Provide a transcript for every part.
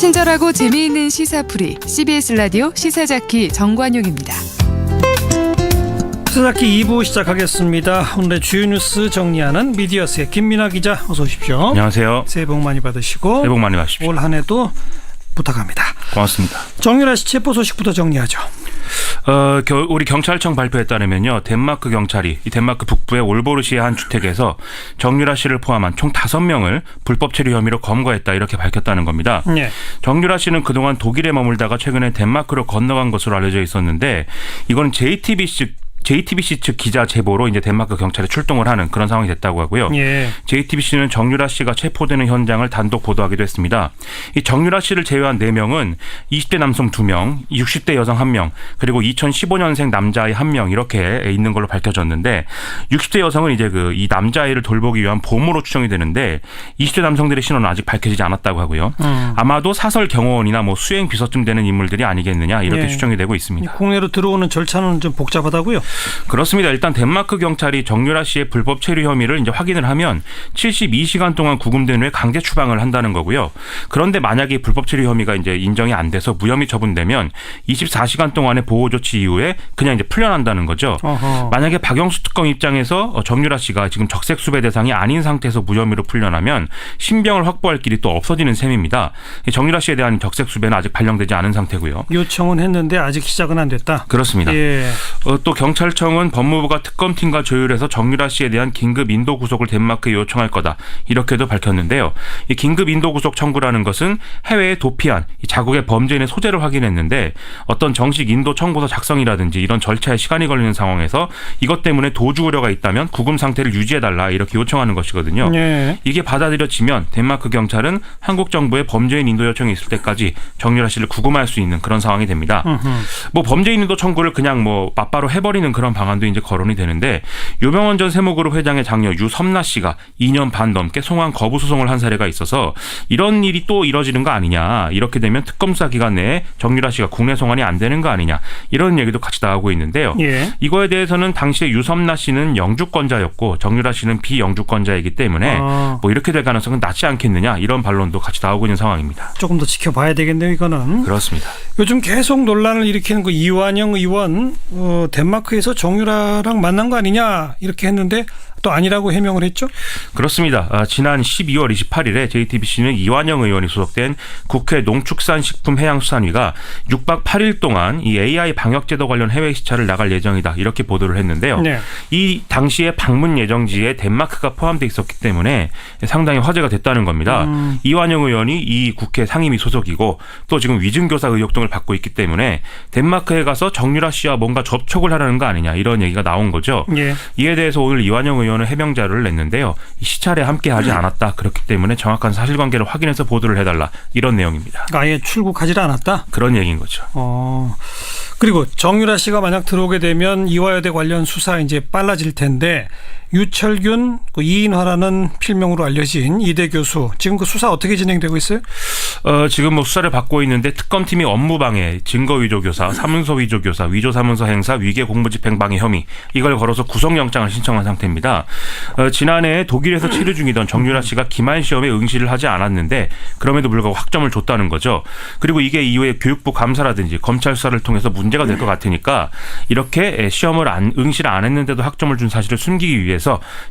친절하고 재미있는 시사풀이 CBS 라디오 시사자키 정관용입니다. 시사자키 2부 시작하겠습니다. 오늘의 주요 뉴스 정리하는 미디어스의 김민아 기자, 어서 오십시오. 안녕하세요. 새해 복 많이 받으시고 새해 복 많이 받으십시오. 올 한 해도 부탁합니다. 고맙습니다. 정유라 씨 체포 소식부터 정리하죠. 우리 경찰청 발표에 따르면요, 덴마크 경찰이 이 덴마크 북부의 올보르시의 한 주택에서 정유라 씨를 포함한 총 5명을 불법 체류 혐의로 검거했다, 이렇게 밝혔다는 겁니다. 네. 정유라 씨는 그동안 독일에 머물다가 최근에 덴마크로 건너간 것으로 알려져 있었는데, 이건 JTBC 측 기자 제보로 이제 덴마크 경찰에 출동을 하는 그런 상황이 됐다고 하고요. 예. JTBC는 정유라 씨가 체포되는 현장을 단독 보도하기도 했습니다. 이 정유라 씨를 제외한 4명은 20대 남성 2명, 60대 여성 1명, 그리고 2015년생 남자아이 1명 이렇게 있는 걸로 밝혀졌는데, 60대 여성은 이제 이 남자아이를 돌보기 위한 보모로 추정이 되는데, 20대 남성들의 신원은 아직 밝혀지지 않았다고 하고요. 아마도 사설 경호원이나 뭐 수행 비서쯤 되는 인물들이 아니겠느냐, 이렇게 예. 추정이 되고 있습니다. 국내로 들어오는 절차는 좀 복잡하다고요? 그렇습니다. 일단 덴마크 경찰이 정유라 씨의 불법 체류 혐의를 이제 확인을 하면 72시간 동안 구금된 후에 강제 추방을 한다는 거고요. 그런데 만약에 불법 체류 혐의가 이제 인정이 안 돼서 무혐의 처분되면 24시간 동안의 보호 조치 이후에 그냥 이제 풀려난다는 거죠. 어허. 만약에 박영수 특검 입장에서 정유라 씨가 지금 적색 수배 대상이 아닌 상태에서 무혐의로 풀려나면 신병을 확보할 길이 또 없어지는 셈입니다. 정유라 씨에 대한 적색 수배는 아직 발령되지 않은 상태고요. 요청은 했는데 아직 시작은 안 됐다. 그렇습니다. 예. 또 경찰청은 법무부가 특검팀과 조율해서 정유라 씨에 대한 긴급 인도 구속을 덴마크에 요청할 거다, 이렇게도 밝혔는데요. 이 긴급 인도 구속 청구라는 것은 해외에 도피한 자국의 범죄인의 소재를 확인했는데, 어떤 정식 인도 청구서 작성이라든지 이런 절차에 시간이 걸리는 상황에서 이것 때문에 도주 우려가 있다면 구금 상태를 유지해달라, 이렇게 요청하는 것이거든요. 예. 이게 받아들여지면 덴마크 경찰은 한국 정부의 범죄인 인도 요청이 있을 때까지 정유라 씨를 구금할 수 있는 그런 상황이 됩니다. 뭐 범죄인 인도 청구를 그냥 뭐 맞바로 해버리는 그런 방안도 이제 거론이 되는데, 유병원 전 세무그룹 회장의 장녀 유섬나 씨가 2년 반 넘게 송환 거부 소송을 한 사례가 있어서 이런 일이 또 이뤄지는 거 아니냐, 이렇게 되면 특검 수사 기간 내에 정유라 씨가 국내 송환이 안 되는 거 아니냐, 이런 얘기도 같이 나오고 있는데요. 예. 이거에 대해서는 당시에 유섬나 씨는 영주권자였고 정유라 씨는 비영주권자이기 때문에 뭐 이렇게 될 가능성은 낮지 않겠느냐, 이런 반론도 같이 나오고 있는 상황입니다. 조금 더 지켜봐야 되겠네요, 이거는. 그렇습니다. 요즘 계속 논란을 일으키는 그 이완영 의원, 덴마크에서 정유라랑 만난 거 아니냐 이렇게 했는데 또 아니라고 해명을 했죠? 그렇습니다. 지난 12월 28일에 JTBC는 이완영 의원이 소속된 국회 농축산식품해양수산위가 6박 8일 동안 이 AI 방역제도 관련 해외 시찰을 나갈 예정이다, 이렇게 보도를 했는데요. 네. 이 당시에 방문 예정지에 덴마크가 포함되어 있었기 때문에 상당히 화제가 됐다는 겁니다. 이완영 의원이 이 국회 상임위 소속이고 또 지금 위증교사 의혹 등을 받고 있기 때문에 덴마크에 가서 정유라 씨와 뭔가 접촉을 하라는 거 아니냐, 이런 얘기가 나온 거죠. 예. 이에 대해서 오늘 이완영 의원은 해명 자료를 냈는데요. 이 시찰에 함께하지 않았다, 그렇기 때문에 정확한 사실관계를 확인해서 보도를 해달라, 이런 내용입니다. 아예 출국하지 않았다? 그런 얘기인 거죠. 그리고 정유라 씨가 만약 들어오게 되면 이화여대 관련 수사 이제 빨라질 텐데, 유철균, 이인화라는 필명으로 알려진 이대 교수, 지금 그 수사 어떻게 진행되고 있어요? 지금 뭐 수사를 받고 있는데, 특검팀이 업무방해, 증거위조교사, 사문서 위조교사, 위조사문서 행사, 위계 공무집행방해 혐의, 이걸 걸어서 구속영장을 신청한 상태입니다. 지난해 독일에서 치료 중이던 정유라 씨가 기말 시험에 응시를 하지 않았는데 그럼에도 불구하고 학점을 줬다는 거죠. 그리고 이게 이후에 교육부 감사라든지 검찰 수사를 통해서 문제가 될 것 같으니까 이렇게 시험을 응시를 안 했는데도 학점을 준 사실을 숨기기 위해서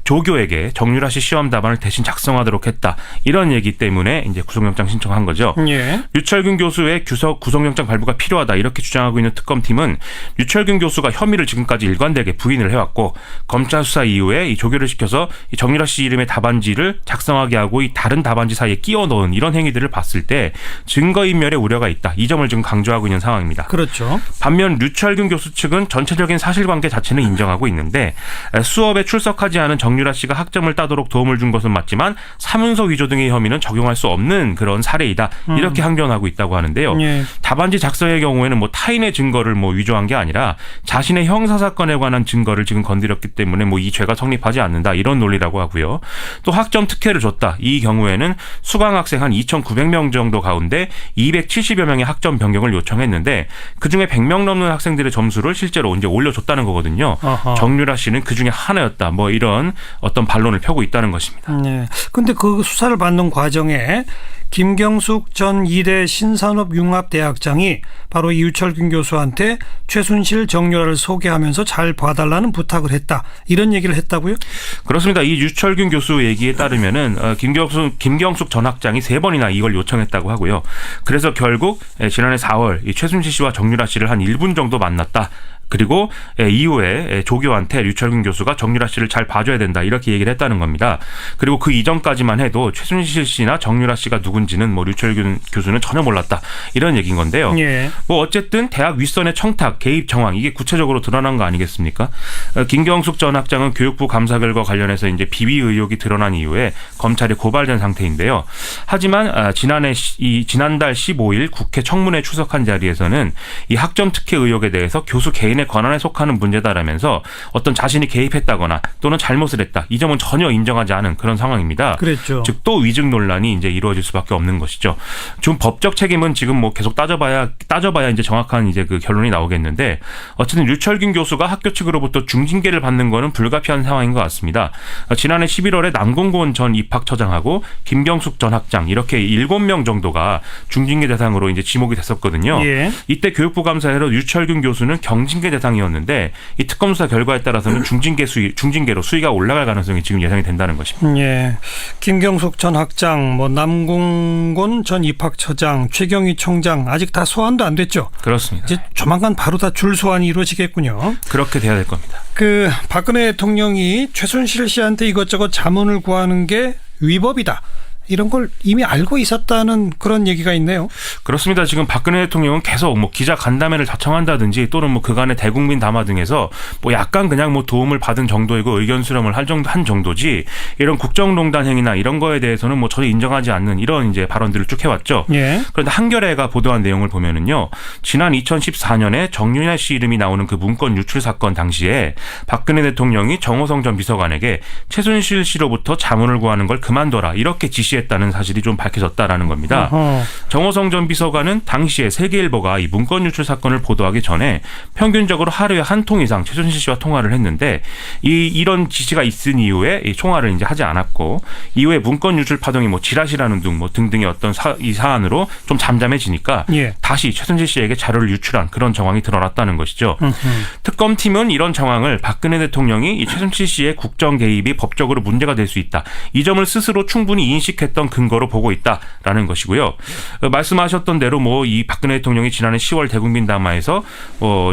조교에게 정유라 씨 시험 답안을 대신 작성하도록 했다, 이런 얘기 때문에 이제 구속영장 신청한 거죠. 예. 유철균 교수의 구속영장 발부가 필요하다, 이렇게 주장하고 있는 특검팀은 유철균 교수가 혐의를 지금까지 일관되게 부인을 해왔고, 검찰 수사 이후에 이 조교를 시켜서 이 정유라 씨 이름의 답안지를 작성하게 하고 이 다른 답안지 사이에 끼워 넣은 이런 행위들을 봤을 때 증거인멸의 우려가 있다, 이 점을 지금 강조하고 있는 상황입니다. 그렇죠. 반면 류철균 교수 측은 전체적인 사실관계 자체는 인정하고 있는데, 수업에 출석하지 않은 정유라 씨가 학점을 따도록 도움을 준 것은 맞지만 사문서 위조 등의 혐의는 적용할 수 없는 그런 사례이다, 이렇게 항변하고 있다고 하는데요. 예. 답안지 작성의 경우에는 뭐 타인의 증거를 뭐 위조한 게 아니라 자신의 형사사건에 관한 증거를 지금 건드렸기 때문에 뭐 이 죄가 성립하지 않는다, 이런 논리라고 하고요. 또 학점 특혜를 줬다, 이 경우에는 수강 학생 한 2,900명 정도 가운데 270여 명의 학점 변경을 요청했는데 그중에 100명 넘는 학생들의 점수를 실제로 이제 올려줬다는 거거든요. 어허. 정유라 씨는 그중에 하나였다, 뭐 이런 어떤 반론을 펴고 있다는 것입니다. 네. 근데 그 수사를 받는 과정에 김경숙 전 이대 신산업융합대학장이 바로 이 유철균 교수한테 최순실 정유라를 소개하면서 잘 봐달라는 부탁을 했다. 이런 얘기를 했다고요? 그렇습니다. 이 유철균 교수 얘기에 따르면은 김경숙 전 학장이 3번이나 이걸 요청했다고 하고요. 그래서 결국 지난해 4월 이 최순실 씨와 정유라 씨를 한 1분 정도 만났다. 그리고 이후에 조교한테 유철균 교수가 정유라 씨를 잘 봐줘야 된다 이렇게 얘기를 했다는 겁니다. 그리고 그 이전까지만 해도 최순실 씨나 정유라 씨가 누군지는 뭐 유철균 교수는 전혀 몰랐다 이런 얘기인 건데요. 예. 뭐 어쨌든 대학 윗선의 청탁, 개입 정황 이게 구체적으로 드러난 거 아니겠습니까? 김경숙 전 학장은 교육부 감사 결과 관련해서 이제 비위 의혹이 드러난 이후에 검찰에 고발된 상태인데요. 하지만 지난달 15일 국회 청문회 출석한 자리에서는 이 학점 특혜 의혹에 대해서 교수 개인의 권한에 속하는 문제다라면서 어떤 자신이 개입했다거나 또는 잘못을 했다. 이 점은 전혀 인정하지 않은 그런 상황입니다. 그랬죠. 즉 또 위증 논란이 이제 이루어질 수밖에 없는 것이죠. 좀 법적 책임은 지금 뭐 계속 따져봐야 이제 정확한 이제 그 결론이 나오겠는데 어쨌든 유철균 교수가 학교 측으로부터 중징계를 받는 거는 불가피한 상황인 것 같습니다. 지난해 11월에 남궁곤 전 입학처장하고 김경숙 전 학장 이렇게 7명 정도가 중징계 대상으로 이제 지목이 됐었거든요. 예. 이때 교육부 감사회로 유철균 교수는 경징계 대상이었는데 이 특검 수사 결과에 따라서는 중징계로 수위가 올라갈 가능성이 지금 예상이 된다는 것입니다. 예. 김경숙 전 학장, 뭐 남궁곤 전 입학처장, 최경희 총장 아직 다 소환도 안 됐죠. 그렇습니다. 이제 조만간 바로 다 줄 소환이 이루어지겠군요. 그렇게 돼야 될 겁니다. 그 박근혜 대통령이 최순실 씨한테 이것저것 자문을 구하는 게 위법이다. 이런 걸 이미 알고 있었다는 그런 얘기가 있네요. 그렇습니다. 지금 박근혜 대통령은 계속 뭐 기자 간담회를 자청한다든지 또는 뭐 그간의 대국민 담화 등에서 뭐 약간 그냥 뭐 도움을 받은 정도이고 의견 수렴을 한 정도지 이런 국정농단 행위나 이런 거에 대해서는 뭐 전혀 인정하지 않는 이런 이제 발언들을 쭉 해왔죠. 예. 그런데 한겨레가 보도한 내용을 보면은요, 지난 2014년에 정윤아 씨 이름이 나오는 그 문건 유출 사건 당시에 박근혜 대통령이 정호성 전 비서관에게 최순실 씨로부터 자문을 구하는 걸 그만둬라 이렇게 지시했다는 사실이 좀 밝혀졌다라는 겁니다. 어허. 정호성 전 비서관은 당시에 세계일보가 이 문건 유출 사건을 보도하기 전에 평균적으로 하루에 한 통 이상 최순실 씨와 통화를 했는데 이런 지시가 있은 이후에 이 통화를 이제 하지 않았고 이후에 문건 유출 파동이 뭐 지라시라는 등 뭐 등등의 어떤 이 사안으로 좀 잠잠해지니까 예. 다시 최순실 씨에게 자료를 유출한 그런 정황이 드러났다는 것이죠. 특검팀은 이런 정황을 박근혜 대통령이 이 최순실 씨의 국정 개입이 법적으로 문제가 될 수 있다. 이 점을 스스로 충분히 인식했던 근거로 보고 있다라는 것이고요. 말씀하셨던 대로 뭐 이 박근혜 대통령이 지난해 10월 대국민 담화에서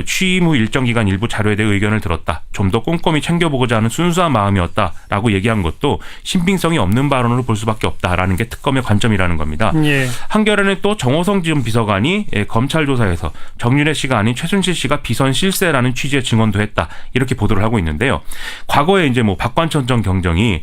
취임 후 일정 기간 일부 자료에 대해 의견을 들었다. 좀 더 꼼꼼히 챙겨보고자 하는 순수한 마음이었다라고 얘기한 것도 신빙성이 없는 발언으로 볼 수밖에 없다라는 게 특검의 관점이라는 겁니다. 예. 한겨레는 또 정호성 전 비서관이 검찰 조사에서 정윤혜 씨가 아닌 최순실 씨가 비선 실세라는 취지의 증언도 했다. 이렇게 보도를 하고 있는데요. 과거에 이제 뭐 박관천 전 경정이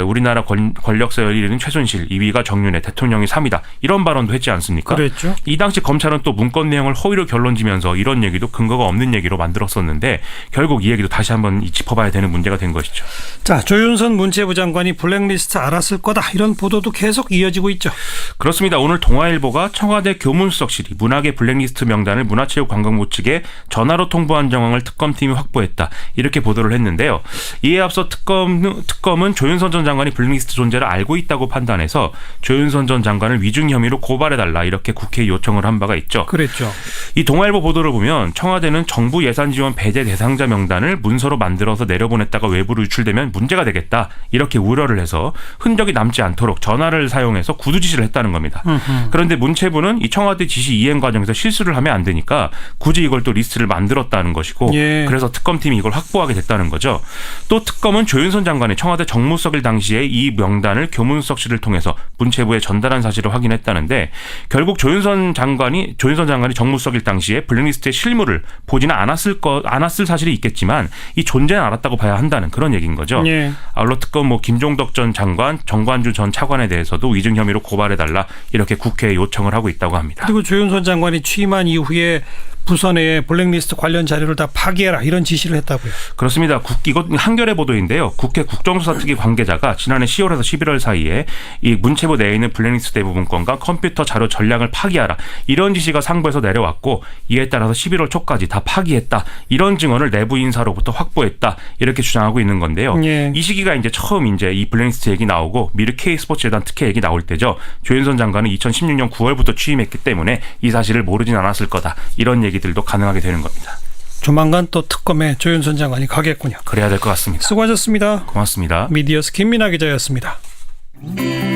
우리나라 권력서열 1위는 최순실, 2위가 정윤회, 대통령이 3위다. 이런 발언도 했지 않습니까? 그랬죠. 이 당시 검찰은 또 문건 내용을 허위로 결론지면서 이런 얘기도 근거가 없는 얘기로 만들었었는데 결국 이 얘기도 다시 한번 짚어봐야 되는 문제가 된 것이죠. 자, 조윤선 문체부 장관이 블랙리스트 알았을 거다. 이런 보도도 계속 이어지고 있죠. 그렇습니다. 오늘 동아일보가 청와대 교문수석실이 문학의 블랙리스트 명단을 문화체육관광부 측에 전화로 통보한 정황을 특검팀이 확보했다. 이렇게 보도를 했는데요. 이에 앞서 특검은 조윤선 전 장관이 블랙리스트 존재를 알고 있다고 판단해서 조윤선 전 장관을 위증 혐의로 고발해달라 이렇게 국회에 요청을 한 바가 있죠. 그랬죠. 이 동아일보 보도를 보면 청와대는 정부 예산 지원 배제 대상자 명단을 문서로 만들어서 내려보냈다가 외부로 유출되면 문제가 되겠다 이렇게 우려를 해서 흔적이 남지 않도록 전화를 사용해서 구두 지시를 했다는 겁니다. 그런데 문체부는 이 청와대 지시 이행 과정에서 실수를 하면 안 되니까 굳이 이걸 또 리스트를 만들었다는 것이고 예. 그래서 특검팀이 이걸 확보하게 됐다는 거죠. 또 특검은 조윤선 장관이 청와대 정무수석일 당시에 이 명단을 교문수석실을 통해서 문체부에 전달한 사실을 확인했다는데 결국 조윤선 장관이 정무수석일 당시에 블랙리스트의 실물을 보지는 않았을 사실이 있겠지만 이 존재는 알았다고 봐야 한다는 그런 얘기인 거죠. 예. 아울러 특검 김종덕 전 장관, 정관주 전 차관에 대해서도 위증 혐의로 고발해달라 이렇게 국회에 요청을 하고 있다고 합니다. 그리고 조윤선 장관이 취임한 이후에 부서 내에 블랙리스트 관련 자료를 다 파기해라 이런 지시를 했다고요. 그렇습니다. 이것 한겨레 보도인데요. 국회 국정수사특위 관계자가 지난해 10월에서 11월 사이에 이 문체부 내에 있는 블랙리스트 대부분 건과 컴퓨터 자료 전량을 파기하라 이런 지시가 상부에서 내려왔고 이에 따라서 11월 초까지 다 파기했다 이런 증언을 내부 인사로부터 확보했다 이렇게 주장하고 있는 건데요. 예. 이 시기가 이제 처음 이제 이 블랙리스트 얘기 나오고 미르 K스포츠재단 특혜 얘기 나올 때죠. 조윤선 장관은 2016년 9월부터 취임했기 때문에 이 사실을 모르진 않았을 거다 이런 얘기들도 가능하게 되는 겁니다. 조만간 또 특검에 조윤선 장관이 가겠군요. 그래야 될 것 같습니다. 수고하셨습니다. 고맙습니다. 미디어스 김민아 기자였습니다.